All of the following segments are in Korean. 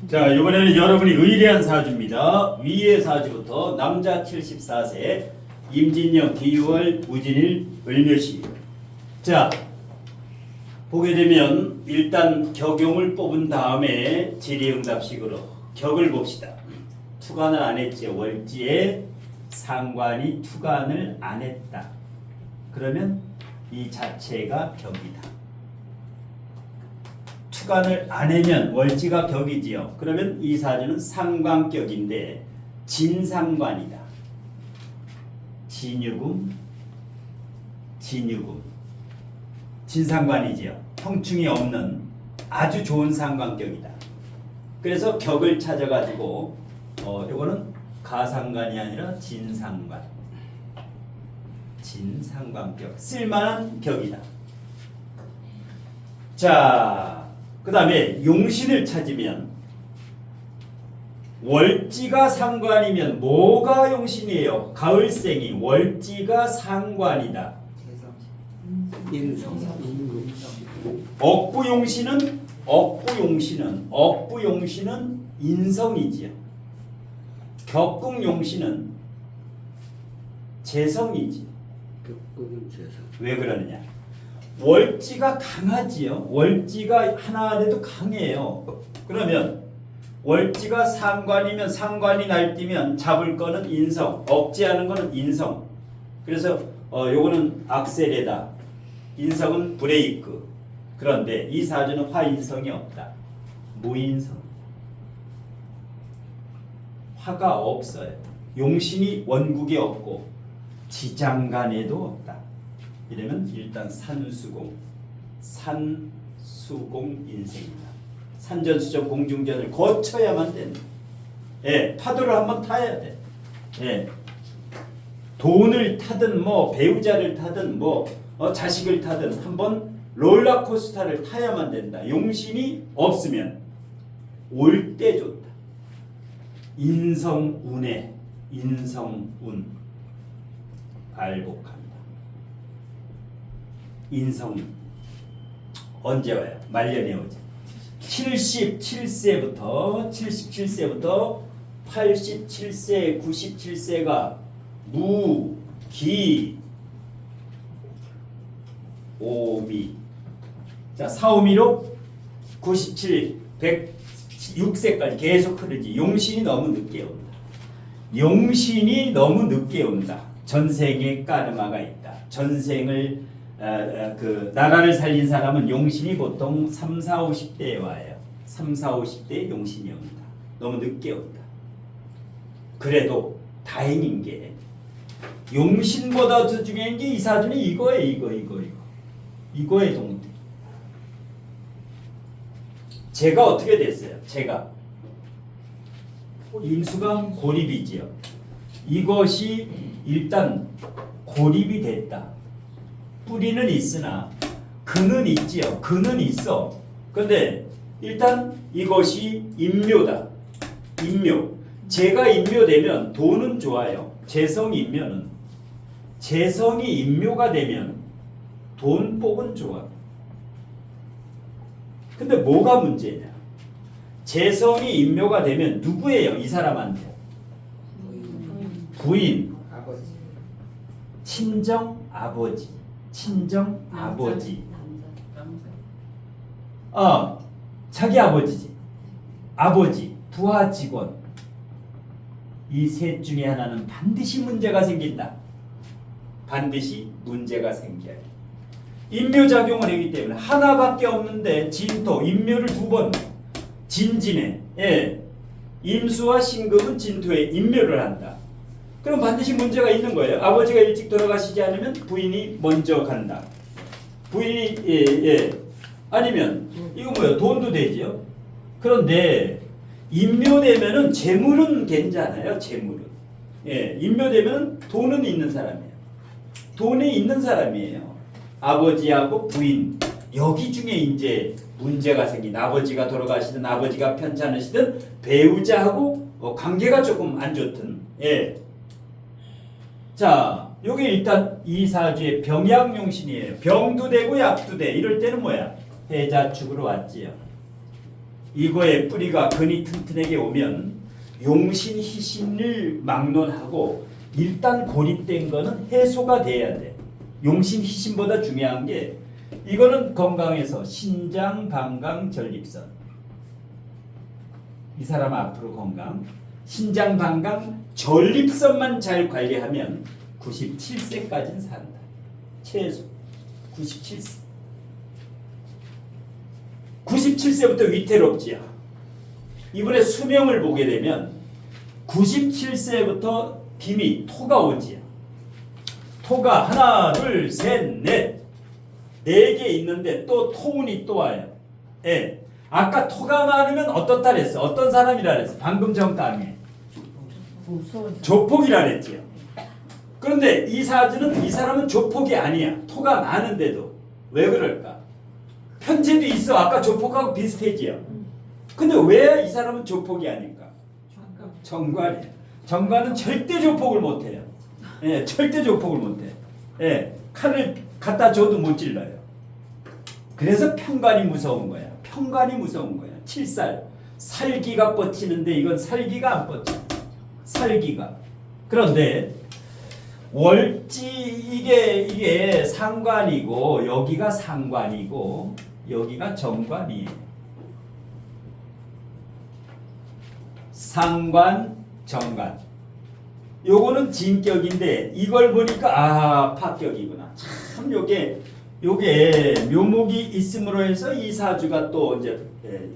자, 이번에는 여러분이 의뢰한 사주입니다. 위의 사주부터 남자 74세 임진년 기유월 우진일 을묘시. 자, 보게 되면 일단 격용을 뽑은 다음에 질의응답식으로 격을 봅시다. 투간을 안 했죠. 월지에 상관이 투간을 안 했다. 그러면 이 자체가 격이다. 투간을 안 하면 월지가 격이지요. 그러면 이 사주는 상관격인데 진상관이다. 진유금, 진상관이지요. 형충이 없는 아주 좋은 상관격이다. 그래서 격을 찾아가지고 요거는 가상관이 아니라 진상관, 진상관격, 쓸만한 격이다. 자, 그 다음에 용신을 찾으면 월지가 상관이면 뭐가 용신이에요? 가을생이 월지가 상관이다. 억부용신은 인성이지요. 격국용신은 재성이지. 왜 그러느냐? 월지가 강하지요. 월지가 하나 돼도 강해요. 그러면 월지가 상관이면 상관이 날뛰면 잡을 거는 인성, 억제하는 거는 인성. 그래서 요거는 악셀에다, 인성은 브레이크. 그런데 이 사주는 화인성이 없다. 무인성. 화가 없어요. 용신이 원국에 없고 지장간에도 없다. 이러면 일단 산수공 인생이다. 산전수전 공중전을 거쳐야만 된다. 예, 파도를 한번 타야 돼. 예, 돈을 타든 뭐 배우자를 타든 뭐 자식을 타든 한번 롤러코스터를 타야만 된다. 용신이 없으면 올 때 좋다. 인성운 발복합니다. 인성 언제 와요? 말년에 오죠. 77세부터 87세, 97세가 무, 기, 오미. 자, 사오미로 97, 106세까지 계속 흐르지. 용신이 너무 늦게 온다. 전생에 까르마가 있다. 전생을 그 나라를 살린 사람은 용신이 보통 3, 4, 50대에 와요. 3, 4, 50대에 용신이 온다. 너무 늦게 온다. 그래도 다행인 게 용신보다 더 중요한 게 이 사주는 이거예요. 이거의 동태. 제가 어떻게 됐어요? 제가 임수가 고립이지요. 이것이 일단 고립이 됐다. 뿌리는 있으나 근은 있지요. 근은 있어. 근데 일단 이것이 인묘다. 인묘. 제가 인묘되면 돈은 좋아요. 재성이 인묘가 되면 돈복은 좋아. 근데 뭐가 문제냐? 재성이 인묘가 되면 누구예요? 이 사람한테 부인, 친정 아버지. 자기 아버지지. 아버지, 부하 직원. 이 셋 중에 하나는 반드시 문제가 생긴다. 반드시 문제가 생겨요. 인묘작용을 하기 때문에 하나밖에 없는데 진토, 인묘를 두 번 진진해. 예. 임수와 신금은 진토에 인묘를 한다. 그럼 반드시 문제가 있는 거예요. 아버지가 일찍 돌아가시지 않으면 부인이 먼저 간다. 부인이 아니면 이거 뭐예요? 돈도 되지요. 그런데 인묘되면은 재물은 괜찮아요. 재물은. 예, 인묘되면은 돈은 있는 사람이에요. 돈이 있는 사람이에요. 아버지하고 부인 여기 중에 이제 문제가 생긴, 아버지가 돌아가시든 아버지가 편찮으시든 배우자하고 관계가 조금 안 좋든. 예. 자, 요게 일단 이 사주의 병약용신이에요. 병도 되고 약도 돼. 이럴 때는 뭐야? 해자축으로 왔지요. 이거의 뿌리가 근이 튼튼하게 오면 용신 희신을 막론하고 일단 고립된 거는 해소가 돼야 돼. 용신 희신보다 중요한 게 이거는 건강해서 신장, 방광, 전립선. 이 사람 앞으로 건강, 신장, 방광, 전립선만 잘 관리하면 97세까지는 산다. 최소 97세. 97세부터 위태롭지요. 이번에 수명을 보게 되면 97세부터 비미, 토가 오지요. 토가 하나, 둘, 셋, 넷, 4개 있는데 또 토운이 또 와요. 예. 아까 토가 많으면 어떻다 그랬어? 어떤 사람이라 그랬어? 방금 전강에 조폭이라 그랬지요. 그런데 이 사주는 이 사람은 조폭이 아니야. 토가 많은데도 왜 그럴까? 편제도 있어. 아까 조폭하고 비슷해지요. 근데 왜 이 사람은 조폭이 아닐까? 정관이야. 정관은 절대 조폭을 못해요. 예, 절대 조폭을 못해. 예, 칼을 갖다 줘도 못 찔러요. 그래서 편관이 무서운 거야. 편관이 무서운 거야. 7살. 살기가 뻗치는데 이건 살기가 안 뻗쳐. 살기가. 그런데 월지 이게 상관이고 여기가 상관이고 여기가 정관이에요. 상관, 정관. 요거는 진격인데 이걸 보니까 파격이구나. 참 요게 묘목이 있음으로 해서 이 사주가 또 이제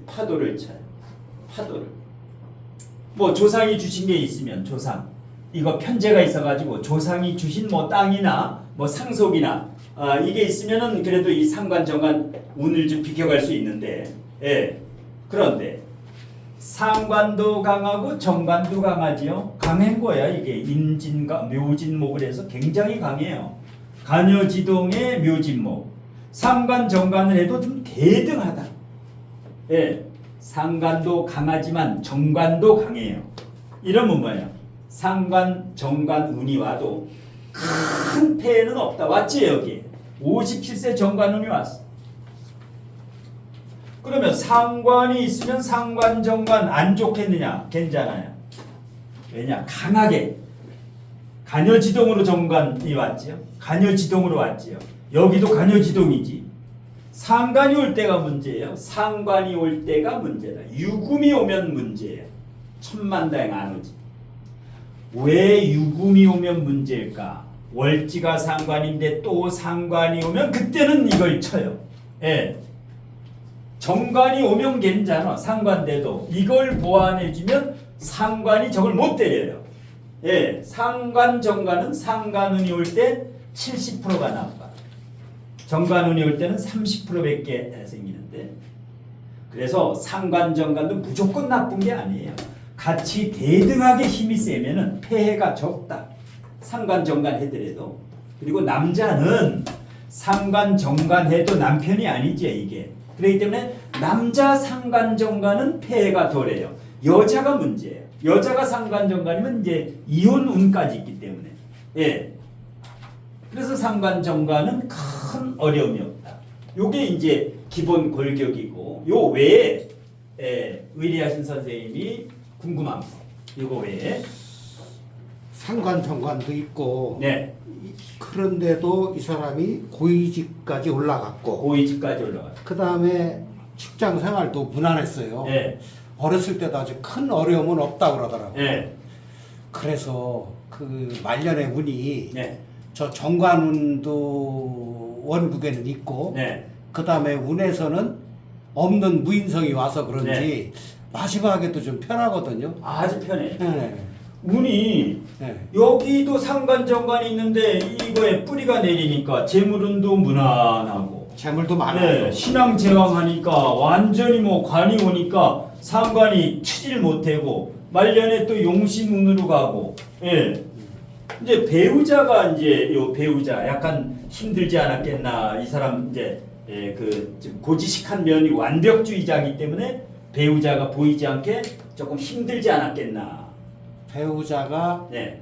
파도를 쳐요. 파도를. 뭐 조상이 주신 게 있으면 조상. 이거 편제가 있어가지고 조상이 주신 뭐 땅이나 뭐 상속이나 이게 있으면은 그래도 이 상관 정관 운을 좀 비켜갈 수 있는데, 예. 그런데 상관도 강하고 정관도 강하지요. 강한 거야 이게. 인진과 묘진목을 해서 굉장히 강해요. 간여지동의 묘진목. 상관 정관을 해도 좀 대등하다. 예. 상관도 강하지만 정관도 강해요. 이러면 뭐야? 상관 정관 운이 와도 큰 폐해는 없다. 왔지 여기. 57세 정관 운이 왔어. 그러면 상관이 있으면 상관 정관 안 좋겠느냐? 괜찮아요. 왜냐? 강하게 간여지동으로 정관이 왔지요. 간여지동으로 왔지요. 여기도 간여지동이지. 상관이 올 때가 문제예요. 상관이 올 때가 문제다. 유금이 오면 문제예요. 천만다행 안 오지. 왜 유금이 오면 문제일까? 월지가 상관인데 또 상관이 오면 그때는 이걸 쳐요. 예. 정관이 오면 괜찮아. 상관돼도 이걸 보완해주면 상관이 적을 못 때려요. 예. 상관 정관은 상관운이 올 때 70%가 나빠. 정관운이 올 때는 30%밖에 생기는데, 그래서 상관 정관도 무조건 나쁜 게 아니에요. 같이 대등하게 힘이 세면은 폐해가 적다. 상관 정관 해더라도. 그리고 남자는 상관 정관 해도 남편이 아니지 이게. 그렇기 때문에 남자 상관 정관은 폐해가 덜해요. 여자가 문제예요. 여자가 상관 정관이면 이제 이혼 운까지 있기 때문에. 예. 그래서 상관 정관은 큰 어려움이 없다. 요게 이제 기본 골격이고, 요 외에 의리하신 선생님이 궁금한 거. 이거 외에 상관 정관도 있고. 네. 그런데도 이 사람이 고위직까지 올라갔고. 고위직까지 올라갔고. 그 다음에 직장 생활도 무난했어요. 네. 어렸을 때도 아주 큰 어려움은 없다고 그러더라고요. 네. 그래서 그 말년의 운이 네. 저 정관운도 원국에는 있고, 네. 그 다음에 운에서는 없는 무인성이 와서 그런지 네. 마지막에도 좀 편하거든요. 아주 편해. 네. 운이 네. 여기도 상관 정관이 있는데 이거에 뿌리가 내리니까 재물운도 무난하고. 재물도 많아요. 네, 신앙 제왕하니까 완전히 뭐 관이 오니까 상관이 치질 못하고 말년에 또 용신운으로 가고. 예. 이제 배우자가 이제 요 배우자 약간 힘들지 않았겠나. 이 사람 이제 좀 고지식한 면이 완벽주의자이기 때문에 배우자가 보이지 않게 조금 힘들지 않았겠나. 배우자가 네.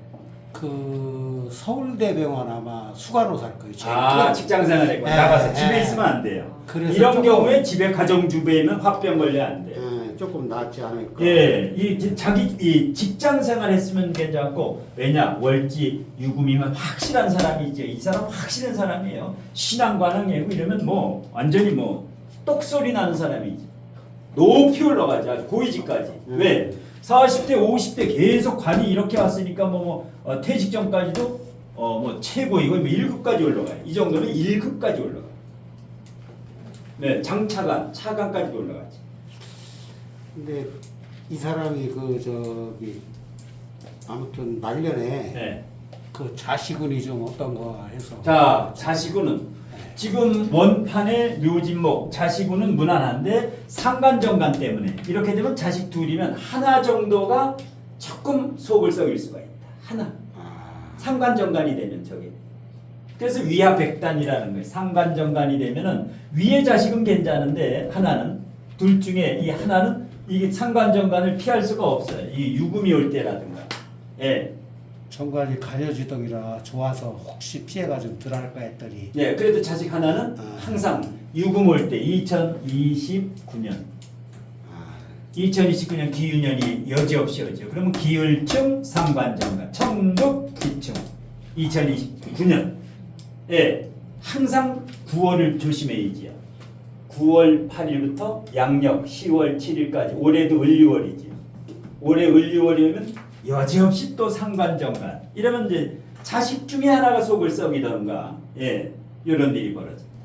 그 서울대병원 아마 수간호사일 거예요. 직장생활에 네, 나가서 집에 네. 있으면 안 돼요. 그래서 이런 조금- 경우에 집에 가정주부에는 화병 걸려 안 돼요. 조금 낫지 않을까. 예, 자기 이 직장 생활 했으면 괜찮고, 왜냐 월지 유금이면 확실한 사람이죠. 이 사람 확실한 사람이에요. 신앙관항이고 이러면 뭐 완전히 뭐 똑소리 나는 사람이죠. 높이 올라가지 아주 고위직까지. 왜? 40대 50대 계속 관이 이렇게 왔으니까 퇴직 전까지도 뭐 최고이고 뭐 1급까지 올라가요. 이 정도는 1급까지 올라가요. 네, 장차관, 차관까지도 올라가지. 근데 이 사람이 아무튼 말년에 네. 그 자식운이 좀 어떤가 해서. 자, 자식운은 지금 원판의 묘진목 자식운은 무난한데 상관정관 때문에 이렇게 되면 자식 둘이면 하나 정도가 조금 속을 썩일 수가 있다. 하나. 상관정관이 되면 저게. 그래서 위하백단이라는 거예요. 상관정관이 되면은 위의 자식은 괜찮은데 하나는 둘 중에 이 하나는 이게 상관정관을 피할 수가 없어요. 이 유금이 올 때라든가. 예. 정관이 가려지덕이라 좋아서 혹시 피해가 좀 덜할까 했더니. 예, 그래도 자식 하나는 항상 유금 올 때 2029년 2029년 기유년이 여지없이 오죠. 그러면 기울충 상관정관 청득 기충 2029년 예, 항상 9월을 조심해야지요. 9월 8일부터 양력 10월 7일까지 올해도 을유월이죠. 올해 을유월이면 여지없이 또 상관정관 이러면 이제 자식 중에 하나가 속을 썩이던가 예, 이런 일이 벌어집니다.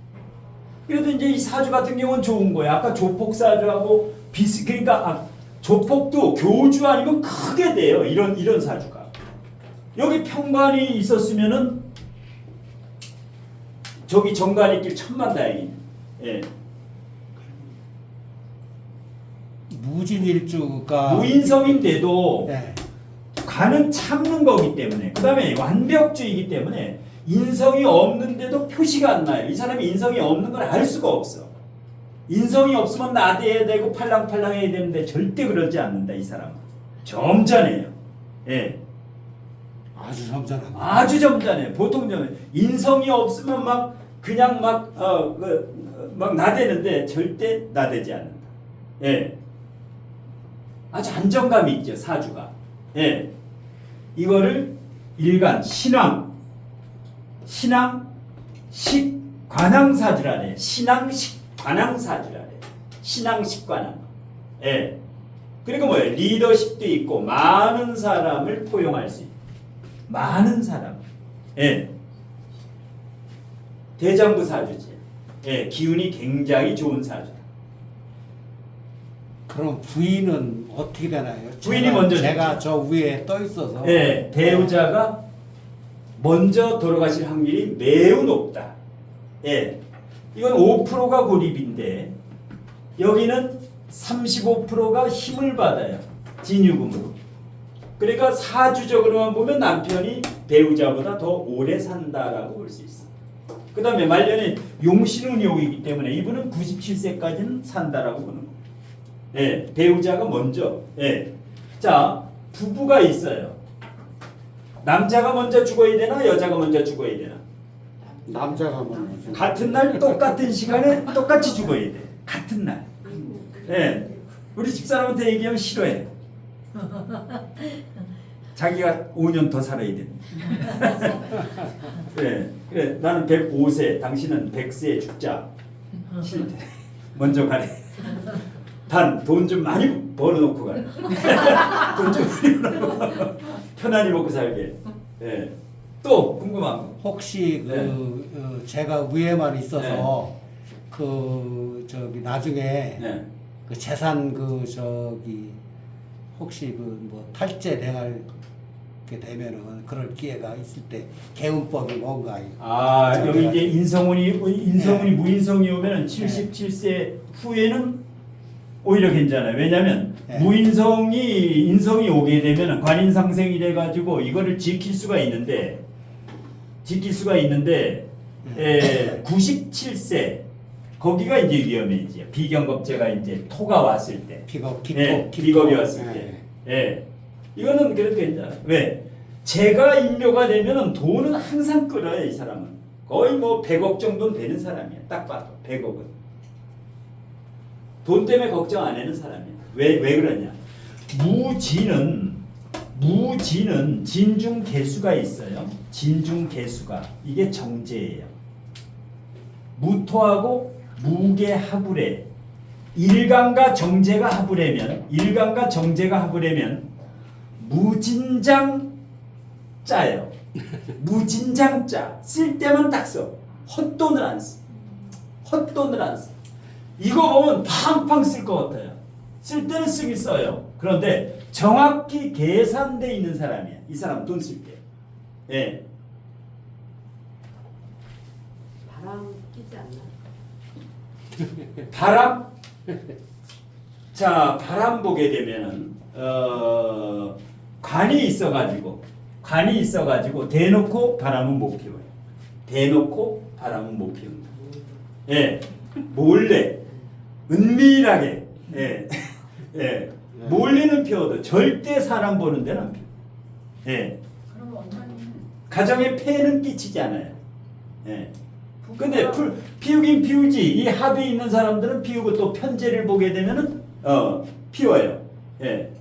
그래도 이제 이 사주 같은 경우는 좋은 거예요. 아까 조폭사주하고 그러니까 조폭도 교주 아니면 크게 돼요. 이런 사주가. 여기 평관이 있었으면은 저기 정관이 길 천만다행이네. 예. 무진일주가 무인성인데도 네. 관은 참는 거기 때문에 그 다음에 완벽주의이기 때문에 인성이 없는데도 표시가 안 나요. 이 사람이 인성이 없는 걸 알 수가 없어. 인성이 없으면 나대야 되고 팔랑팔랑 해야 되는데 절대 그러지 않는다. 이 사람은 점잖해요. 예. 아주 점잖합니다. 아주 점잖해요. 보통 인성이 없으면 막 그냥 막 나대는데 절대 나대지 않는다. 예. 아주 안정감이 있죠. 사주가. 예. 이거를 일간 신앙식 관항사주라네. 신앙식 관항사주라네. 신앙식 관항. 예. 그리고 뭐예요? 리더십도 있고 많은 사람을 포용할 수 있고 많은 사람. 예. 대장부 사주지. 예. 기운이 굉장히 좋은 사주다. 그럼 부인은 어떻게 되나요? 부인이 먼저 제가 저 위에 떠 있어서. 네, 배우자가 먼저 돌아가실 확률이 매우 높다. 예, 이건 5%가 고립인데 여기는 35%가 힘을 받아요. 진유금으로. 그러니까 사주적으로만 보면 남편이 배우자보다 더 오래 산다라고 볼 수 있어. 그 다음에 말년에 용신운이 오기 때문에 이분은 97세까지는 산다라고 보는 거예요. 예, 배우자가 먼저. 예. 자, 부부가 있어요. 남자가 먼저 죽어야 되나 여자가 먼저 죽어야 되나? 남자가 먼저. 같은 날 똑같은 시간에 똑같이 죽어야 돼. 같은 날. 예. 우리 집사람한테 얘기하면 싫어해. 자기가 5년 더 살아야 된다. 그래, 나는 105세, 당신은 100세에 죽자. 싫대. 먼저 가래. 단 돈 좀 많이 벌어놓고 가래. 돈 좀 많이 벌어놓고 편안히 먹고 살게. 예. 또 궁금한 거. 혹시 제가 위에만 있어서 나중에 그 재산 혹시 탈제 돼가게 되면은 그럴 기회가 있을 때 개운법이 뭔가. 여기 이제 인성운이 무인성이 오면은 77세 후에는 오히려 괜찮아요. 왜냐하면 무인성이 인성이 오게 되면 관인상생이 돼가지고 이거를 지킬 수가 있는데 97세 거기가 이제 위험해지죠. 비경겁제가 이제 토가 왔을 때, 비겁이 왔을 때, 이거는 그래도 괜찮아. 왜? 제가 인묘가 되면은 돈은 항상 끌어요. 이 사람은 거의 100억 정도는 되는 사람이야. 딱 봐도 100억은 돈 때문에 걱정 안 하는 사람이야. 왜 그러냐? 무지는 진중 개수가 있어요. 진중 개수가 이게 정제예요. 무토하고 무게 합을해. 일간과 정제가 합을하면 무진장 짜요. 무진장 짜. 쓸 때만 딱 써. 헛돈을 안 써. 이거 보면 팡팡 쓸 것 같아요. 쓸 때는 쓰긴 써요. 그런데 정확히 계산돼 있는 사람이야. 이 사람 돈 쓸 때. 예. 바람 끼지 않나? 바람? 자, 바람 보게 되면은 관이 있어가지고 대놓고 바람은 못 피워요. 예, 몰래, 은밀하게, 몰래는 피워도 절대 사람 보는 데는 안 피워. 예, 그럼 원장님 가정에 폐해는 끼치지 않아요. 예. 근데 피우긴 피우지. 이 합이 있는 사람들은 피우고 또 편제를 보게 되면은 피워요. 예.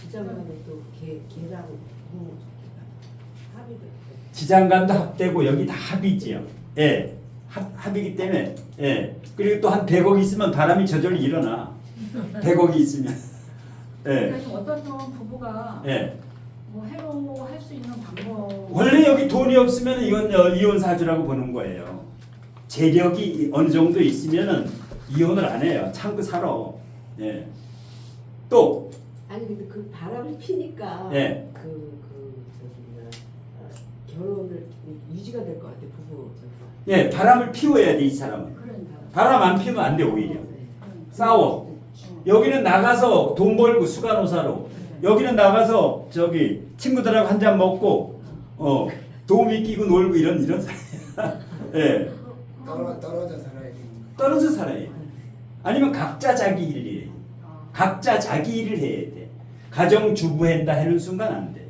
지장간에 또 개랑 합이 돼. 지장간도 합되고 여기 다 합이지요. 예. 합이기 때문에 예. 그리고 또 한 100억 있으면 바람이 저절로 일어나. 100억이 있으면. 예. 그래서 어떤 부부가 예. 뭐 해로할 수 있는 방법 원래 여기 돈이 없으면 이건 이혼 사주라고 보는 거예요. 재력이 어느 정도 있으면은 이혼을 안 해요. 참고 살아. 예. 또 아니 근데 그 바람을 피니까 예. 결혼을 유지가 될 것 같아 부부 저기서. 예, 바람을 피워야 돼, 이 사람은. 그러니까 바람 안 피우면 안 돼, 오히려. 네. 싸워. 여기는 나가서 돈 벌고 수간호사로. 여기는 나가서 저기 친구들하고 한 잔 먹고 도우미 끼고 놀고 이런 사람. 예. 떨어져 살아야 되는 거. 떨어져 살아야 돼. 아니면 각자 자기 일을 해. 각자 자기 일을 해야 돼. 가정 주부한다 하는 순간 안 돼.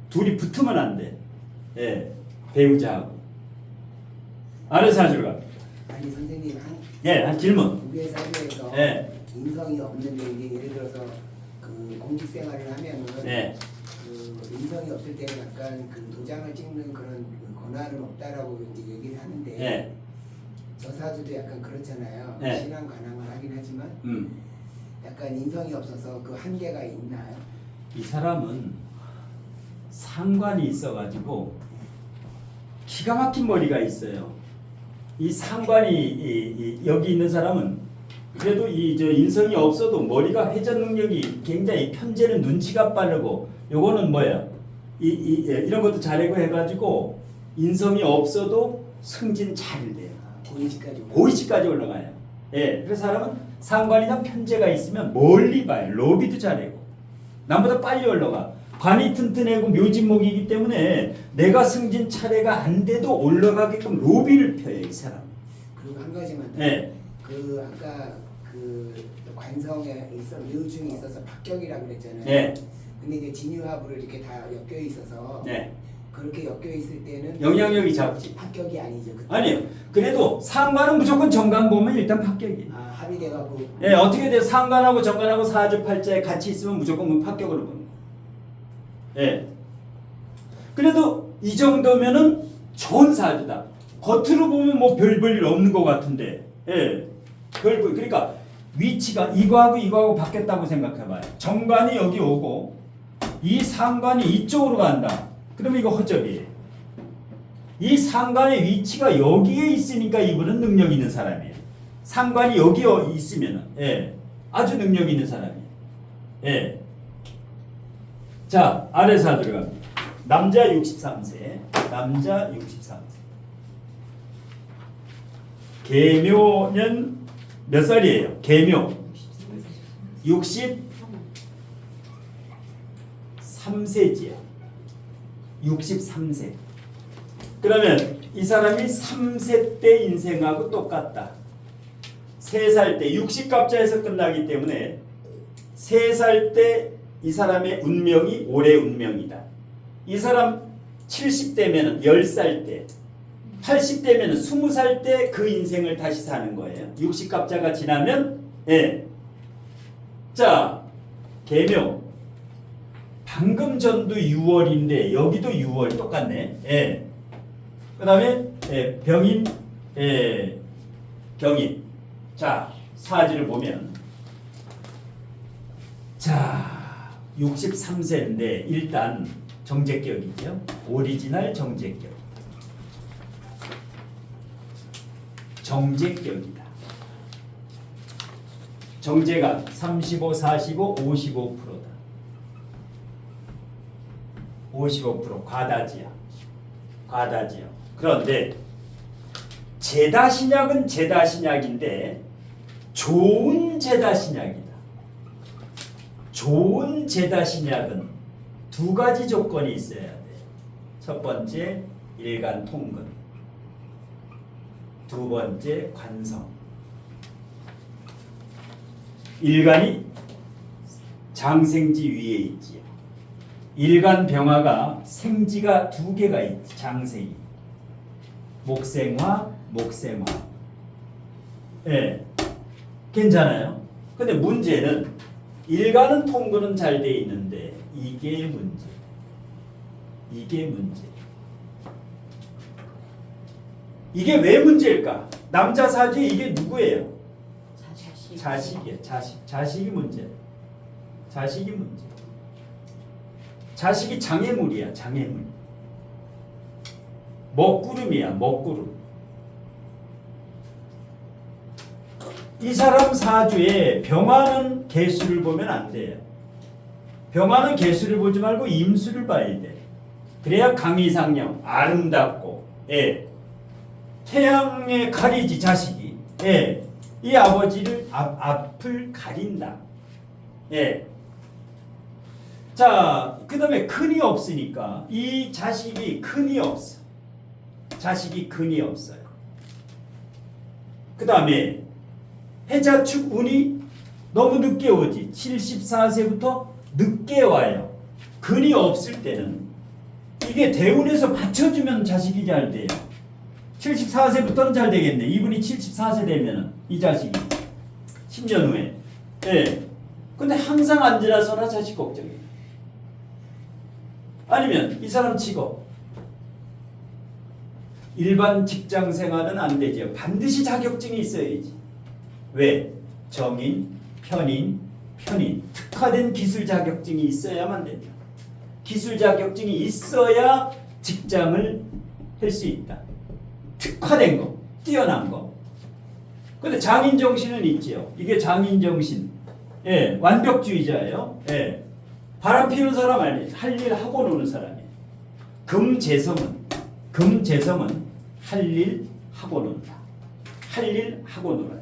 둘이 붙으면 안 돼. 예. 배우자하고. 아래 사주로 가. 아니 선생님 한 질문. 우리의 사주에서 예. 인성이 없는데 이게 예를 들어서 그 공직 생활을 하면은 예. 그 인성이 없을 때는 약간 그 도장을 찍는 그런 그 권한은 없다라고 이제 얘기를 하는데 예. 저 사주도 약간 그렇잖아요. 예. 신앙 관항을 하긴 하지만 음. 약간 인성이 없어서 그 한계가 있나요? 이 사람은 상관이 있어가지고 기가 막힌 머리가 있어요. 이 상관이 여기 있는 사람은 그래도 저 인성이 없어도 머리가 회전 능력이 굉장히 편제는 눈치가 빠르고 요거는 뭐야? 이런 것도 잘하고 해가지고 인성이 없어도 승진 잘 돼요. 고위직까지 올라가요. 예, 그래서 사람은 상관이나 편제가 있으면 멀리 봐요. 로비도 잘하고 남보다 빨리 올라가. 관이 튼튼하고 묘진목이기 때문에 내가 승진 차례가 안 돼도 올라가게끔 로비를 펴요, 이 사람. 그리고 한 가지만 더. 네. 그 아까 그 관성에 있어 묘중이 있어서 박격이라고 그랬잖아요. 네. 근데 이제 진유합으로 이렇게 다 엮여 있어서 네. 그렇게 엮여 있을 때는 영향력이 작지. 합격이 아니죠. 그때. 아니요. 그래도 상관은 무조건 정관 보면 일단 합격이에요. 합의돼갖고. 예, 어떻게 돼? 상관하고 정관하고 사주 팔자에 같이 있으면 무조건 합격으로 보는 거예요. 예. 그래도 이 정도면은 좋은 사주다. 겉으로 보면 뭐 별 볼 일 없는 것 같은데, 예. 그러니까 위치가 이거하고 바뀌었다고 생각해봐요. 정관이 여기 오고 이 상관이 이쪽으로 간다. 그러면 이거 허접이에요. 이 상관의 위치가 여기에 있으니까 이분은 능력 있는 사람이에요. 상관이 여기에 있으면은, 예. 아주 능력 있는 사람이에요. 예. 자, 아래 사 들어갑니다. 남자 63세. 남자 63세. 계묘년 몇 살이에요? 계묘 63세지요. 63세. 그러면 이 사람이 3세 때 인생하고 똑같다. 3살 때 60갑자에서 끝나기 때문에 3살 때 이 사람의 운명이 올해 운명이다. 이 사람 70대면 10살 때 80대면 20살 때 그 인생을 다시 사는 거예요. 60갑자가 지나면 예, 자, 계묘. 방금 전도 6월인데 여기도 6월 똑같네. 예. 그다음에 병인, 경인. 자, 사지를 보면 자, 63세인데 일단 정제격이죠. 오리지널 정제격. 정제격이다. 정제가 35, 45, 55%다. 55% 과다지야. 과다지야. 그런데 제다신약은 제다신약인데 좋은 제다신약이다. 좋은 제다신약은 두 가지 조건이 있어야 돼. 첫 번째 일간 통근, 두 번째 관성. 일간이 장생지 위에 있지요. 일간 병화가 생지가 두 개가 있지. 장생이 목생화, 목생화. 예, 괜찮아요. 근데 문제는 일간은 통근은 잘 돼 있는데 이게 문제. 이게 문제. 이게 왜 문제일까? 남자 사주에 이게 누구예요? 자식. 자식이에요. 자식. 자식이 문제. 자식이 문제. 자식이 장애물이야. 장애물. 먹구름이야. 먹구름. 이 사람 사주에 병화는 개수를 보면 안 돼요. 병화는 개수를 보지 말고 임수를 봐야 돼. 그래야 강의상령 아름답고, 예. 태양에 가리지 자식이, 예. 이 아버지를 앞을 가린다. 예. 자, 그 다음에 근이 없으니까 이 자식이 근이 없어. 자식이 근이 없어요. 그 다음에 해자축 운이 너무 늦게 오지. 74세부터 늦게 와요. 근이 없을 때는 이게 대운에서 받쳐주면 자식이 잘 돼요. 74세부터는 잘 되겠네. 이분이 74세 되면은 이 자식이 10년 후에. 예. 근데 항상 앉으라서나 자식 걱정이에요. 아니면 이 사람 직업. 일반 직장 생활은 안 되죠. 반드시 자격증이 있어야지. 왜? 정인, 편인, 특화된 기술 자격증이 있어야만 된다. 기술 자격증이 있어야 직장을 할 수 있다. 특화된 거, 뛰어난 거. 근데 장인 정신은 있지요. 이게 장인 정신. 예, 완벽주의자예요. 예. 바람 피우는 사람 아니에요. 할 일 하고 노는 사람이에요. 금재성은 할 일 하고 논다. 할 일 하고 놀아요.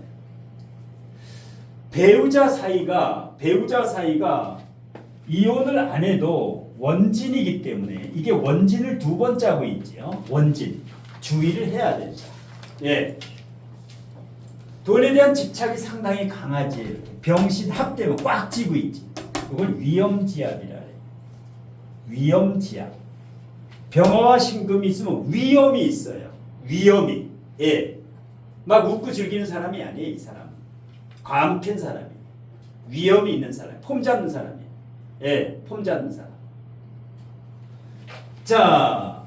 배우자 사이가 이혼을 안 해도 원진이기 때문에 이게 원진을 두 번 짜고 있지요. 원진. 주의를 해야 된다. 예. 돈에 대한 집착이 상당히 강하지. 이렇게 병신 합되면 꽉 쥐고 있지. 그걸 위험지압이라 해요. 위험지압. 병화와 신금이 있으면 위험이 있어요. 위험이. 예. 막 웃고 즐기는 사람이 아니에요. 이 사람. 과묵한 사람이에요. 위험이 있는 사람. 폼 잡는 사람이에요. 예. 폼 잡는 사람. 자,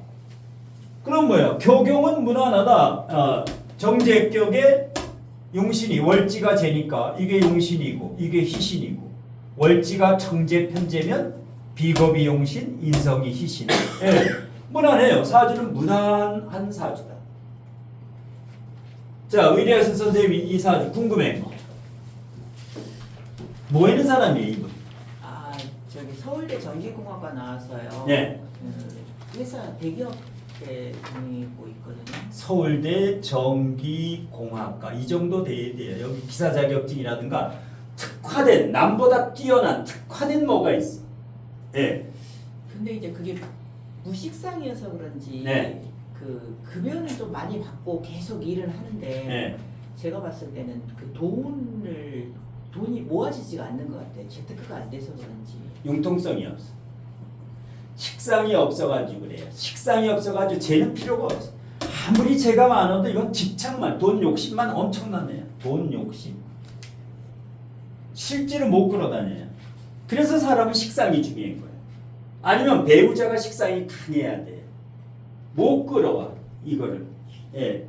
그럼 뭐야? 교경은 무난하다. 정제격에 용신이 월지가 재니까 이게 용신이고 이게 희신이고 월지가 청재 편재면 비겁이 용신, 인성이 희신. 예, 무난해요. 사주는 무난한 사주다. 자, 의대하신 선생님이 이 사주 궁금해. 뭐 하는 사람이에요, 이분? 아, 저기 서울대 전기공학과 나와서요. 네. 회사 대기업에 다니고 있거든요. 서울대 전기공학과 이 정도 돼야 돼요. 여기 기사 자격증이라든가 특화된 남보다 뛰어난 특화된 뭐가 있어. 예. 근데 이제 그게 무식상이어서 그런지 네. 그 급여는 좀 많이 받고 계속 일을 하는데 예. 제가 봤을 때는 그 돈이 모아지지가 않는 것 같아요. 재테크가 안 돼서 그런지. 융통성이 없어. 식상이 없어가지고 그래요. 식상이 없어가지고 쟤는 필요가 없어. 아무리 재가 많아도 이건 집착만, 돈 욕심만 엄청나네요. 돈 욕심. 실제로 못 끌어다녀요. 그래서 사람은 식상이 중요한 거예요. 아니면 배우자가 식상이 강해야 돼. 못 끌어와 이거를. 예.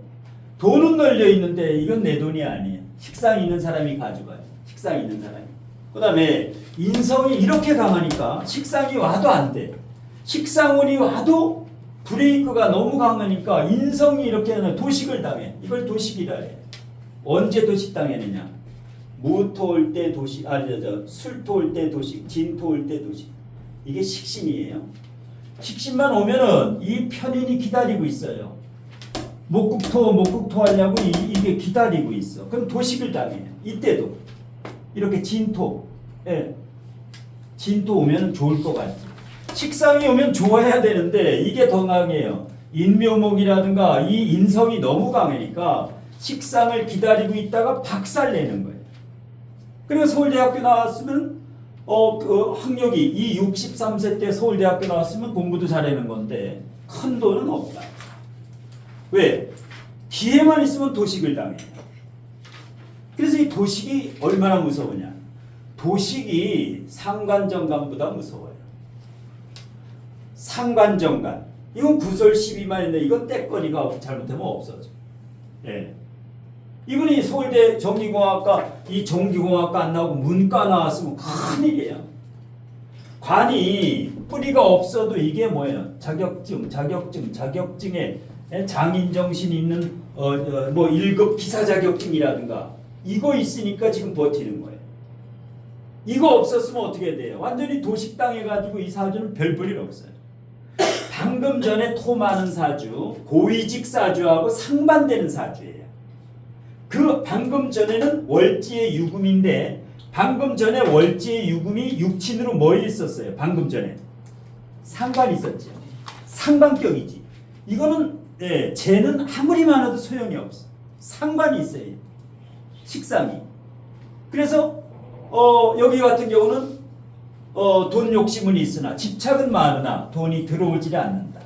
돈은 널려 있는데 이건 내 돈이 아니에요. 식상이 있는 사람이 가져가요. 식상이 있는 사람이. 그다음에 인성이 이렇게 강하니까 식상이 와도 안 돼. 식상운이 와도 브레이크가 너무 강하니까 인성이 이렇게 하면 도식을 당해. 이걸 도식이라 해. 언제 도식 당했느냐? 무토 올 때 도식, 술토 올 때 도식, 진토 올 때 도식. 이게 식신이에요. 식신만 오면은 이 편인이 기다리고 있어요. 목국토 하려고 이게 기다리고 있어. 그럼 도식을 당해요. 이때도 이렇게 진토, 예. 진토 오면 좋을 것 같지. 식상이 오면 좋아야 되는데 이게 더 강해요. 인묘목이라든가 이 인성이 너무 강하니까 식상을 기다리고 있다가 박살내는 거예요. 그래서 서울대학교 나왔으면 그 학력이 이 63세 때 서울대학교 나왔으면 공부도 잘하는 건데 큰 돈은 없다. 왜? 기회만 있으면 도식을 당해요. 그래서 이 도식이 얼마나 무서우냐? 도식이 상관정관보다 무서워요. 상관정관. 이건 구설 12만 있는데 이건 떼거리가 잘못하면 없어져. 예. 이분이 서울대 전기공학과 이 전기공학과 안 나오고 문과 나왔으면 큰일이에요. 관이 뿌리가 없어도 이게 뭐예요? 자격증에 장인 정신이 있는 뭐 1급 기사 자격증이라든가 이거 있으니까 지금 버티는 거예요. 이거 없었으면 어떻게 돼요? 완전히 도식당해가지고 이 사주는 별 볼 일 없어요. 방금 전에 토 많은 사주, 고위직 사주하고 상반되는 사주예요. 그 방금 전에는 월지의 유금인데 방금 전에 월지의 유금이 육친으로 뭐 있었어요? 방금 전에 상관이 있었죠. 상관격이지. 이거는 쟤는 아무리 많아도 소용이 없어. 상관이 있어요. 식상이. 그래서 여기 같은 경우는 돈 욕심은 있으나 집착은 많으나 돈이 들어오질 않는다.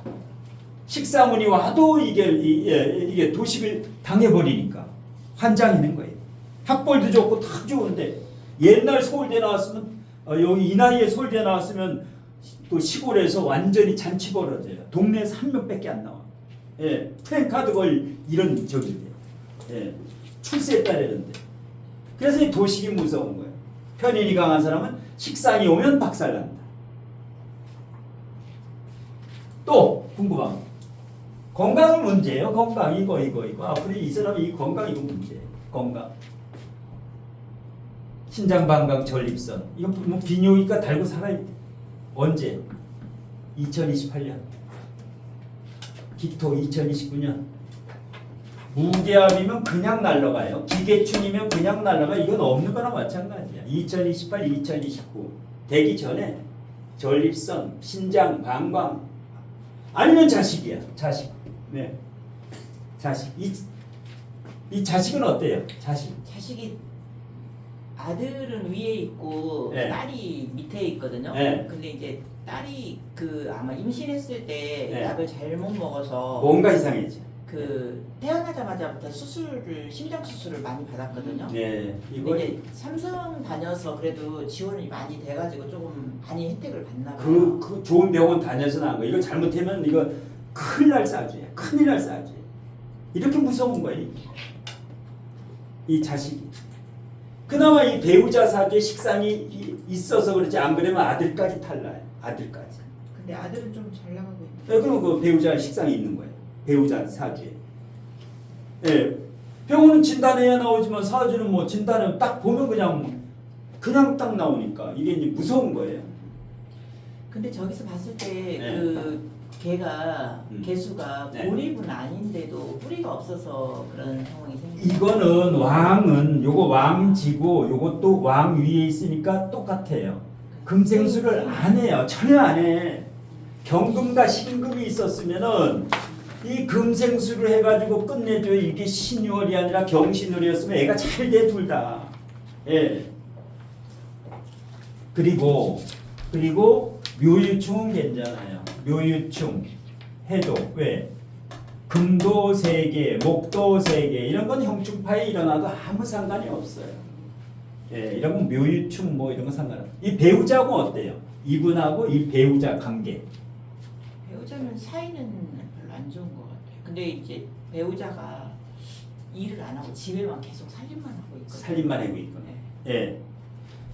식상운이 와도 이게 도식을 당해버리니까 환장이는 거예요. 학벌도 좋고 다 좋은데 옛날 서울대 나왔으면 여기 이 나이에 서울대 나왔으면 또 시골에서 완전히 잔치 벌어져요. 동네에서 한 명밖에 안 나와. 예, 프랭카드 걸 이런 적인데 출세했다라는데. 그래서 이 도식이 무서운 거예요. 편인이 강한 사람은 식상이 오면 박살난다. 또 궁금한 거. 건강이 문제예요. 건강 이거 앞으로 이 사람이 이 건강 이거 문제예요. 건강. 신장 방광 전립선 이거 뭐 비뇨기과 달고 살아야 돼. 언제? 2028년. 기토 2029년. 무게압이면 그냥 날아가요. 기계충이면 그냥 날아가. 이건 없는 거나 마찬가지야. 2028, 2029 되기 전에 전립선, 신장, 방광 아니면 자식이야. 자식. 네. 자식. 이 자식은 어때요? 자식이 아들은 위에 있고 네. 딸이 밑에 있거든요. 네. 근데 이제 딸이 아마 임신했을 때 네. 약을 잘못 먹어서 뭔가 이상해지. 태어나자마자부터 심장 수술을 많이 받았거든요. 네. 근데 이제 삼성 다녀서 그래도 지원이 많이 돼가지고 조금 많이 혜택을 받나 봐요. 그 좋은 병원 다녀서 나온 거. 이거 잘못하면 이거 큰일 날 사주예요. 큰일 날 사주예요. 이렇게 무서운 거예요. 이 자식이. 그나마 이 배우자 사주에 식상이 있어서 그렇지 안 그러면 아들까지 탈나요. 아들까지. 근데 아들은 좀 잘 나가고 있는. 그럼 그 배우자 식상이 있는 거예요. 배우자 사주에. 예. 병원은 진단해야 나오지만 사주는 뭐 진단은 딱 보면 그냥 딱 나오니까 이게 이제 무서운 거예요. 근데 저기서 봤을 때 네. 개가 개수가 네. 고립은 아닌데도 뿌리가 없어서 그런 상황이 생기죠. 이거는 왕은 요거 왕지고 요것도 왕 위에 있으니까 똑같아요. 금생수를 안 해요. 전혀 안 해. 경금과 신금이 있었으면은 이 금생수를 해가지고 끝내줘요. 이게 신유월이 아니라 경신월이었으면 애가 잘 돼 둘 다. 예. 그리고 묘유충은 괜찮아요. 묘유충 해도 왜? 금도 3개, 목도 3개 이런 건 형충파에 일어나도 아무 상관이 없어요. 예, 이런 건 묘유충 뭐 이런 거 상관없어. 이 배우자하고 어때요? 이분하고 이 배우자 관계. 배우자는 사이는 별로 안 좋은 것 같아요. 근데 이제 배우자가 일을 안 하고 집에만 계속 살림만 하고 있거든요. 살림만 하고 있거든. 네. 예.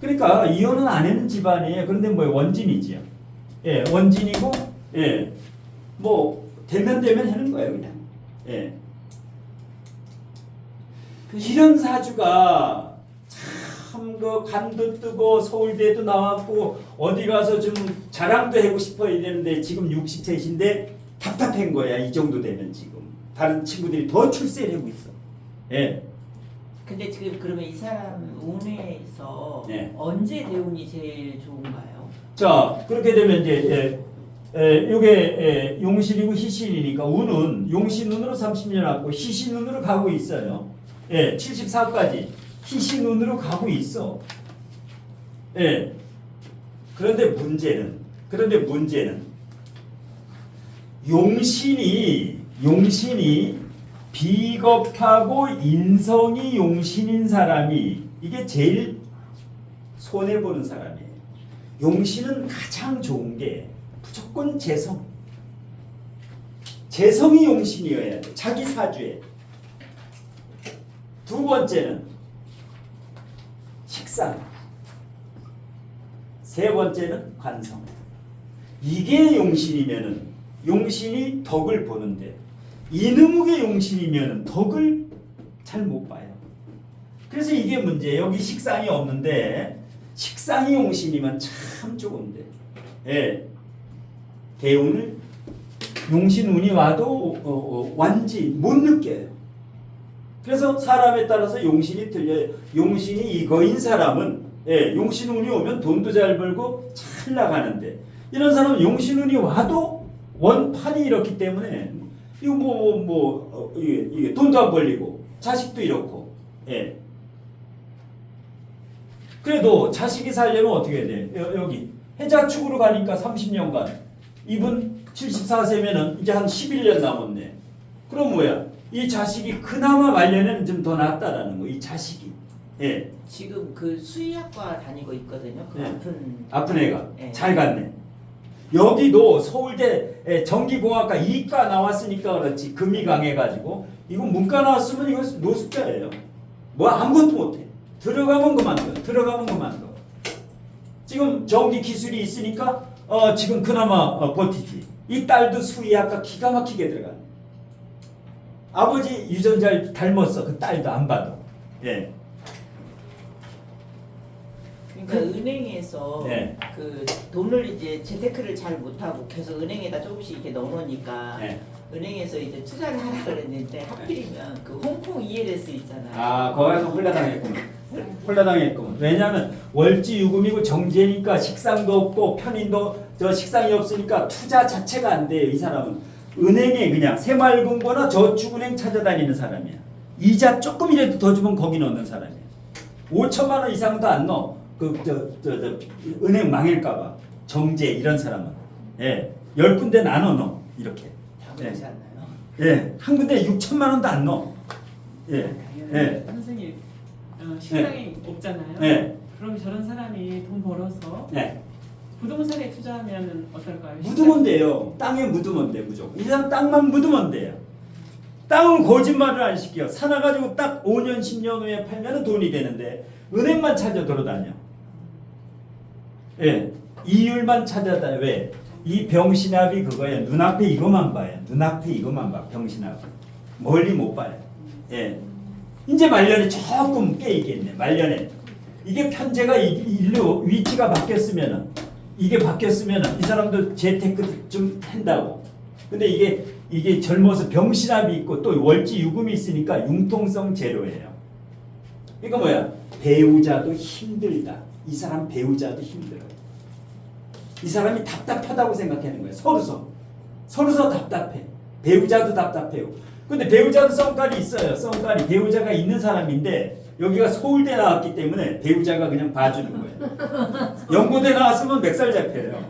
그러니까 이혼은 안 하는 집안이에요. 그런데 뭐 원진이지요. 예, 원진이고, 예, 뭐 되면 하는 거예요, 그냥. 예. 이런 사주가 참 그 간도 뜨고 서울대도 나왔고 어디 가서 좀 자랑도 하고 싶어야 되는데 지금 60세신데 답답한 거야. 이 정도 되면 지금 다른 친구들이 더 출세를 하고 있어. 예. 근데 지금 그러면 이 사람 운에서 네. 언제 대운이 제일 좋은가요? 자, 그렇게 되면 이제 이게 용신이고 희신이니까 운은 용신운으로 30년 왔고 희신운으로 가고 있어요. 예, 74까지 희신운으로 가고 있어. 예. 그런데 문제는 용신이 비겁하고 인성이 용신인 사람이 이게 제일 손해 보는 사람이에요. 용신은 가장 좋은 게 무조건 재성이 용신이어야 돼. 자기 사주에. 두 번째는 식상. 세 번째는 관성. 이게 용신이면은 용신이 덕을 보는데 이놈의 용신이면은 덕을 잘 못 봐요. 그래서 이게 문제예요. 여기 식상이 없는데 식상이 용신이면 참 좋은데, 예, 대운을 용신 운이 와도 완지 못 느껴요. 그래서 사람에 따라서 용신이 틀려요. 용신이 이거인 사람은, 예, 용신 운이 오면 돈도 잘 벌고 잘 나가는데 이런 사람은 용신 운이 와도 원판이 이렇기 때문에 이거 이게 돈도 안 벌리고 자식도 이렇고, 예. 그래도 자식이 살려면 어떻게 돼? 여기 해자축으로 가니까 30년간 이분 74세면은 이제 한 11년 남았네. 그럼 뭐야? 이 자식이 그나마 말년에는 좀 더 낫다라는 거. 이 자식이. 예. 지금 그 수의학과 다니고 있거든요. 그 네. 아픈 애가 네. 잘 갔네. 여기도 서울대 전기공학과 이과 나왔으니까 그렇지. 금이 강해가지고 이거 문과 나왔으면 이거 노숙자예요. 뭐 아무것도 못해. 들어가면 그만둬. 지금 전기 기술이 있으니까 지금 그나마 버티지. 이 딸도 수의학과 기가 막히게 들어가. 아버지 유전자를 닮았어. 그 딸도 안 봐도. 예. 그러니까 은행에서 네. 그 돈을 이제 재테크를 잘 못하고 계속 은행에다 조금씩 이렇게 넣어놓으니까 네. 은행에서 이제 투자를 하라 그랬는데 하필이면 그 홍콩 ELS 있잖아요. 아, 거기서 홀라당했구만. 왜냐하면 월지 유금이고 정제니까 식상도 없고 편인도 식상이 없으니까 투자 자체가 안 돼요. 이 사람은 은행에 그냥 새마을금고나 저축은행 찾아다니는 사람이야. 이자 조금이라도 더 주면 거기 넣는 사람이야. 5천만 원 이상도 안 넣어. 은행 망할까봐. 정제 이런 사람은, 예, 10군데 나눠 넣어 이렇게. 다 그렇지 않나요? 예, 한 군데 6천만 원도 안 넣어. 예, 예. 선생님 식당이 없잖아요. 네. 그럼 저런 사람이 돈 벌어서 네. 부동산에 투자하면 어떨까요? 묻으면 돼요. 땅에 묻으면 돼 무조건. 이 사람 땅만 묻으면 돼요. 땅은 거짓말을 안 시켜. 사놔가지고 딱 5년 10년 후에 팔면 돈이 되는데 은행만 찾아 돌아다녀. 예, 이율만 찾아다녀. 왜? 이 병신합이 그거예요. 눈앞에 이것만 봐요. 눈앞에 이것만 봐. 병신합. 멀리 못 봐요. 예. 이제 말년에 조금 깨이겠네. 말년에. 이게 편제가 일로 위치가 바뀌었으면은, 이게 바뀌었으면은 이 사람도 재테크 좀 한다고. 근데 이게 젊어서 병신합이 있고 또 월지 유금이 있으니까 융통성 제로예요. 그러니까 뭐야? 배우자도 힘들다. 이 사람 배우자도 힘들어. 이 사람이 답답하다고 생각하는 거예요. 서로서 답답해. 배우자도 답답해요. 근데 배우자도 성깔이 있어요. 성깔이 배우자가 있는 사람인데 여기가 서울대 나왔기 때문에 배우자가 그냥 봐주는 거예요. 연고대 나왔으면 멱살 잡혀요.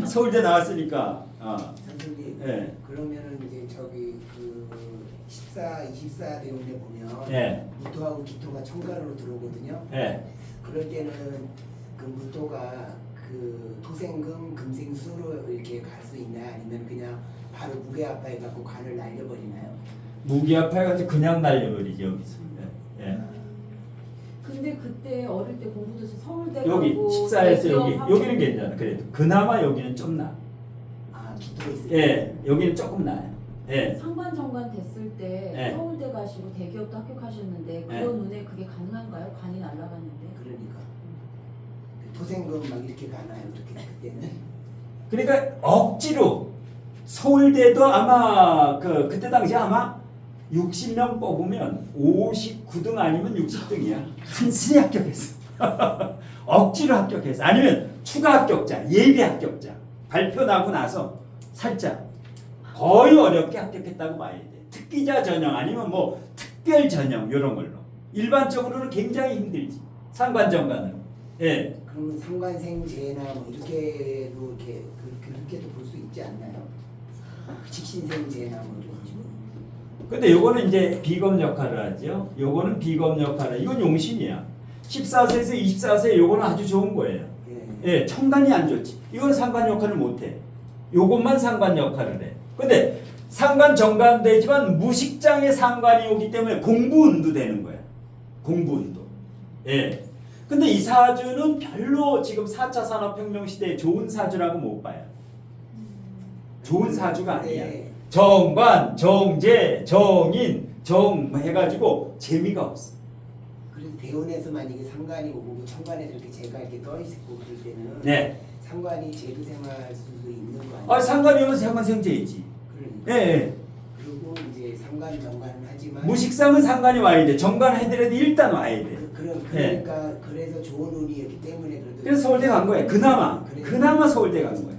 서울대 나왔으니까. 선생님, 예. 그러면은 이제 저기 그 24 대운에 보면 예. 무토하고 기토가 천간으로 들어오거든요. 예. 그럴 때는 그 무토가 그 토생금 금생수로 이렇게 갈 수 있나요? 아니면 그냥 바로 무게압파해 갖고 관을 날려버리나요? 무기압해가지고 그냥 날려버리죠 여기서. 예. 근데 그때 어릴 때 공부도 서울대 여기 가고 14에서 대기업 여기 여기는 괜찮아. 그래도 그나마 여기는 좀 나. 아 기토가 있을 예, 여기는 조금 나요. 예. 상관 정관 됐을 때 네. 서울대 가시고 대기업도 합격하셨는데 네. 그런 눈에 그게 가능한가요? 관이 날아가는데. 그러니까 토생금 막 이렇게 가나요? 그렇게 그때는 그러니까 억지로 서울대도 아마 그때 당시 아마 60명 뽑으면 59등 아니면 60등이야. 한순위 합격했어. 억지로 합격했어. 아니면 추가 합격자, 예비 합격자. 발표 나고 나서 살짝 거의 어렵게 합격했다고 봐야 돼. 특기자 전형 아니면 뭐 특별 전형 이런 걸로. 일반적으로는 굉장히 힘들지. 상관정관으로. 예. 그러면 상관생제나 뭐 이렇게도 이렇게 그렇게도 볼 수 있지 않나요? 직신생제나 뭐 이런 식으로. 근데 요거는 이제 비검 역할을 하죠. 요거는 비검 역할을. 이건 용신이야. 14세에서 24세 요거는 아주 좋은 거예요. 예. 예, 청간이 안 좋지. 이건 상관 역할을 못 해. 요것만 상관 역할을 해. 근데 상관 정관 되지만 무식장의 상관이 오기 때문에 공부운도 되는 거야. 공부운도. 예. 근데 이 사주는 별로 지금 4차 산업혁명 시대에 좋은 사주라고 못 봐요. 좋은 사주가 아니야. 네. 정관, 정제, 정인, 정 해가지고 재미가 없어. 그래서 대원에서 만약에 상관이 오고 청관에서 이렇게 제가 이렇게 떠 있고 그럴 때는 네. 상관이 제도 생활할 수도 있는 거 아니에요? 아, 상관이 오면 상관생제이지. 그러니까. 예, 예. 그리고 이제 상관 정관은 하지만 무식상은 상관이 와야 돼. 정관 해더라도 일단 와야 돼. 그러니까 그래서 좋은 운이었기 때문에 그래도 그래서 서울대 간 거예요. 그나마. 그래서- 그나마 서울대 간 거예요.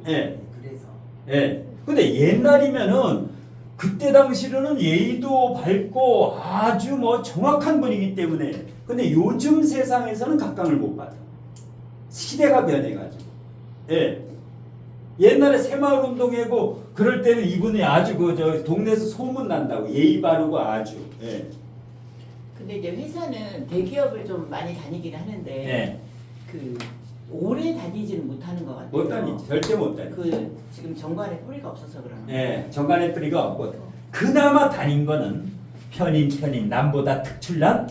예. 그래서 예. 근데 옛날이면은 그때 당시로는 예의도 밝고 아주 뭐 정확한 분이기 때문에 근데 요즘 세상에서는 각광을 못 받아. 시대가 변해가지고. 예. 옛날에 새마을 운동회고 그럴 때는 이분이 아주 저 동네에서 소문 난다고 예의 바르고 아주. 예. 근데 이제 회사는 대기업을 좀 많이 다니긴 하는데 예. 그 오래 다니지는 못하는 것 같아요. 못 다니지. 절대 못 다니지. 그 지금 정관에 뿌리가 없어서 그러는 거예요. 예, 정관의 뿌리가 없고 그나마 다닌 거는 편인 남보다 특출난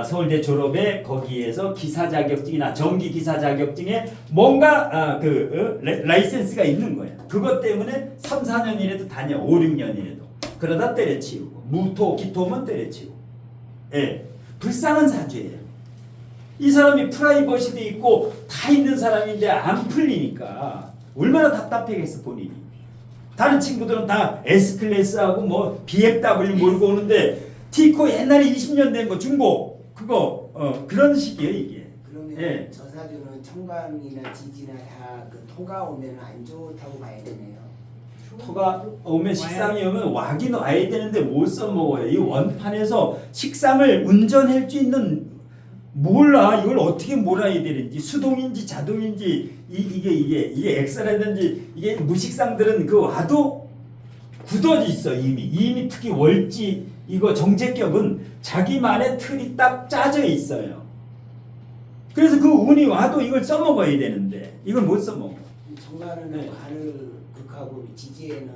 서울대 졸업에 거기에서 기사 자격증이나 전기 기사 자격증에 뭔가 라이센스가 있는 거야. 그것 때문에 3, 4년이라도 다녀. 5, 6년이라도. 그러다 때려치우고 무토, 기토면 때려치우고. 예, 불쌍한 사주예요. 이 사람이 프라이버시도 있고 다 있는 사람인데 안 풀리니까 얼마나 답답해겠어 본인이. 다른 친구들은 다 S클래스하고 뭐 BMW 몰고 오는데 티코 옛날에 20년 된 거 중고 그거 그런 식이에요 이게. 그러면 예. 저 사주는 청관이나 지지나 다 그 토가 오면 안 좋다고 봐야 되네요. 토가 오면 식상이 오면 와긴 와야 되는데 못 써먹어요. 이 원판에서 식상을 운전할 수 있는 몰라 이걸 어떻게 몰아야 되는지 수동인지 자동인지 이게 엑스라든지 이게 무식상들은 그 와도 굳어져 있어 이미 특히 월지 이거 정제격은 자기만의 틀이 딱 짜져 있어요. 그래서 그 운이 와도 이걸 써먹어야 되는데 이걸 못 써먹어. 청관은 네. 관을 극하고 지지에는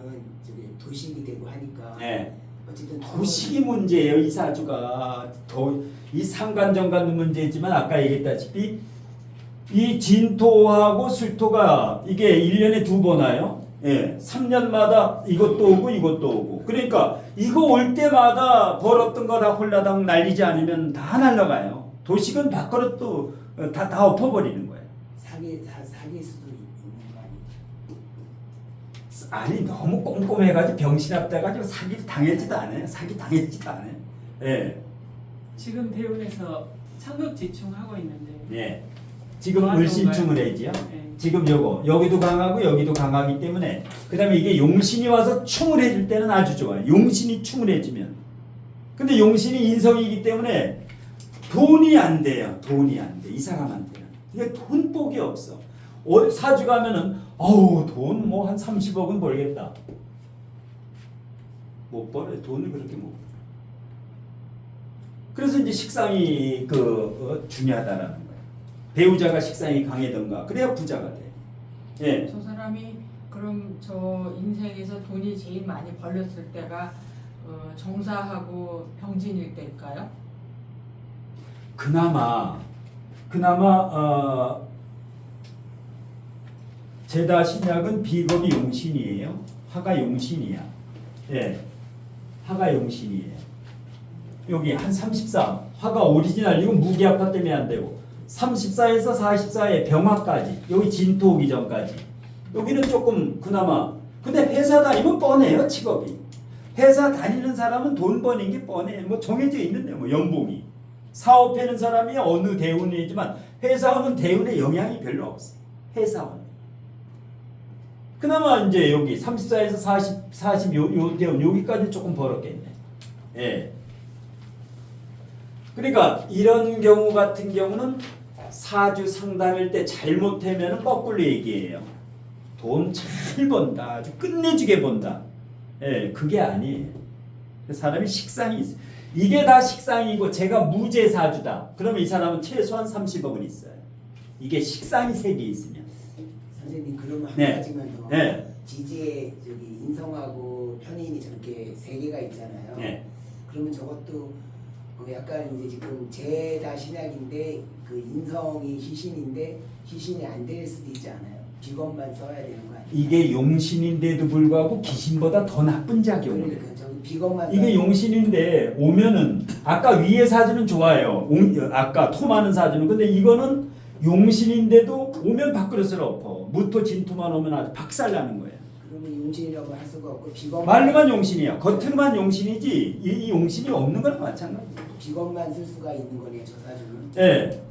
저기 도식이 되고 하니까 네. 어쨌든 도식이 문제예요. 이 사주가 이 상관정관도 문제지만 아까 얘기했다시피 이 진토하고 술토가 이게 1년에 2번 와요. 예, 3년마다 이것도 오고 이것도 오고. 그러니까 이거 올 때마다 벌었던 거 다 홀라당 날리지 않으면 다 날라가요. 도식은 밥그릇도 다 엎어버리는 거예요. 사기 수도 있는 거 아니에요? 아니 너무 꼼꼼해가지고 병신합다가지고 사기 당하지도 않아요. 사기 당하지도 않아요. 예, 지금 대운에서 창극지충하고 있는데 예. 지금 강한 을신충을 건가요? 해지요. 예. 지금 여기도 강하고 여기도 강하기 때문에 그 다음에 이게 용신이 와서 충을 해줄 때는 아주 좋아요. 용신이 충을 해주면. 근데 용신이 인성이기 때문에 돈이 안 돼요. 돈이 안 돼. 이 사람한테는. 이게 돈복이 없어. 사주 가면은 어우 돈 뭐 한 30억은 벌겠다. 못 벌어요. 돈을 그렇게 못 벌어. 그래서 이제 식상이 중요하다라는 거예요. 배우자가 식상이 강하던가 그래야 부자가 돼. 예. 저 사람이 그럼 저 인생에서 돈이 제일 많이 벌렸을 때가 정사하고 병진일 때일까요? 그나마 제다 신약은 비겁이 용신이에요. 화가 용신이야. 예. 화가 용신이에요. 여기 한 34. 화가 오리지널 이건 무기아파 때문에 안 되고 34에서 44의 병화까지 여기 진토 오기 전까지 여기는 조금 그나마 근데 회사 다니면 뻔해요 직업이. 회사 다니는 사람은 돈 버는 게 뻔해. 뭐 정해져 있는데 뭐 연봉이. 사업하는 사람이 어느 대운이지만 회사원은 대운에 영향이 별로 없어. 회사원. 그나마 이제 여기 34에서 40 요 대운 여기까지 조금 벌었겠네. 예. 그러니까 이런 경우 같은 경우는 사주 상담일 때 잘못하면 거꾸로 얘기해요. 돈 잘 번다. 아주 끝내주게 번다. 예, 그게 아니에요. 사람이 식상이 있어요. 이게 다 식상이고 제가 무죄 사주다. 그러면 이 사람은 최소한 30억은 있어요. 이게 식상이 3개 있으면. 선생님 그러면 한 네. 가지만 더. 네. 지지에 저기 인성하고 편인이 저렇게 3개가 있잖아요. 네. 그러면 저것도 약간 이제 지금 제다 신약인데 그 인성이 희신인데 희신이 안 될 수도 있지 않아요? 비건만 써야 되는 거 아니에요? 이게 용신인데도 불구하고 귀신보다 더 나쁜 작용을 해요. 그러니까 저기 비건만 이게 용신인데 오면은 아까 위에 사주는 좋아요. 아까 토 많은 사주는. 근데 이거는 용신인데도 오면 밥그릇을 엎어. 무토 진토만 오면 아주 박살나는 거예요. 그러면 용신이라고 할 수가 없고 비건만 말로만 용신이야. 겉으로만 용신이지 이 용신이 없는 거랑 마찬가지야. 비건만 쓸 수가 있는 거네요. 저 사주는. 예.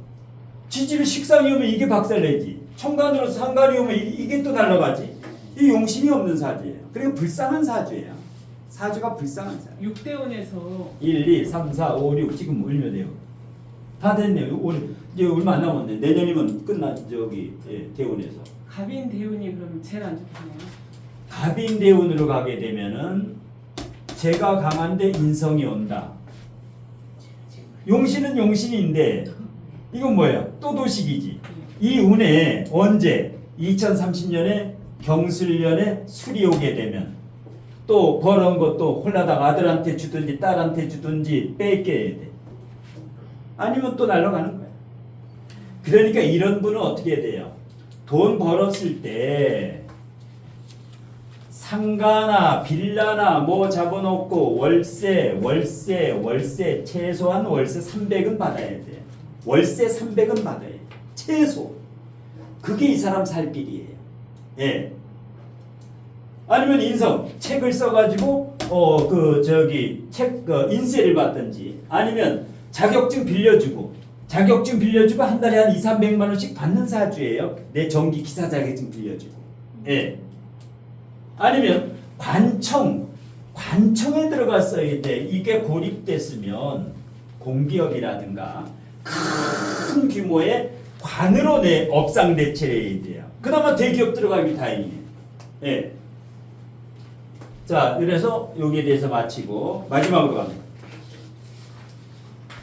지지를 식상이 오면 이게 박살내지. 천간으로 상간이 오면 이게 또 날아가지. 이 용신이 없는 사주예요. 그리고 불쌍한 사주예요. 사주가 불쌍한 사주. 6대운에서 1, 2, 3, 4, 5, 6 지금 얼마 돼요? 다 됐네요. 이제 얼마 안 남았네. 내년이면 끝나 저기 대운에서. 갑인 대운이 그럼 제일 안 좋겠네요. 갑인 대운으로 가게 되면은 제가 강한데 인성이 온다. 용신은 용신인데 이건 뭐예요? 또 도식이지. 이 운에 언제 2030년에 경술년에 술이 오게 되면 또 벌어온 것도 홀라당 아들한테 주든지 딸한테 주든지 뺏겨야 돼. 아니면 또 날아가는 거야. 그러니까 이런 분은 어떻게 해야 돼요? 돈 벌었을 때 상가나 빌라나 뭐 잡아놓고 월세 최소한 월세 300은 받아야 돼. 월세 300은 받아야 돼. 최소. 그게 이 사람 살 길이에요. 예. 아니면 인성 책을 써가지고 책 인세를 받든지 아니면 자격증 빌려주고 한 달에 한 200~300만 원씩 받는 사주예요. 내 전기 기사 자격증 빌려주고. 예. 아니면 관청에 들어갔어야 돼. 이게 고립됐으면 공기업이라든가 큰 규모의 관으로 내 업상 대체해야 돼요. 그나마 대기업 들어가기 다행이에요. 예. 자, 그래서 여기에 대해서 마치고 마지막으로 갑니다.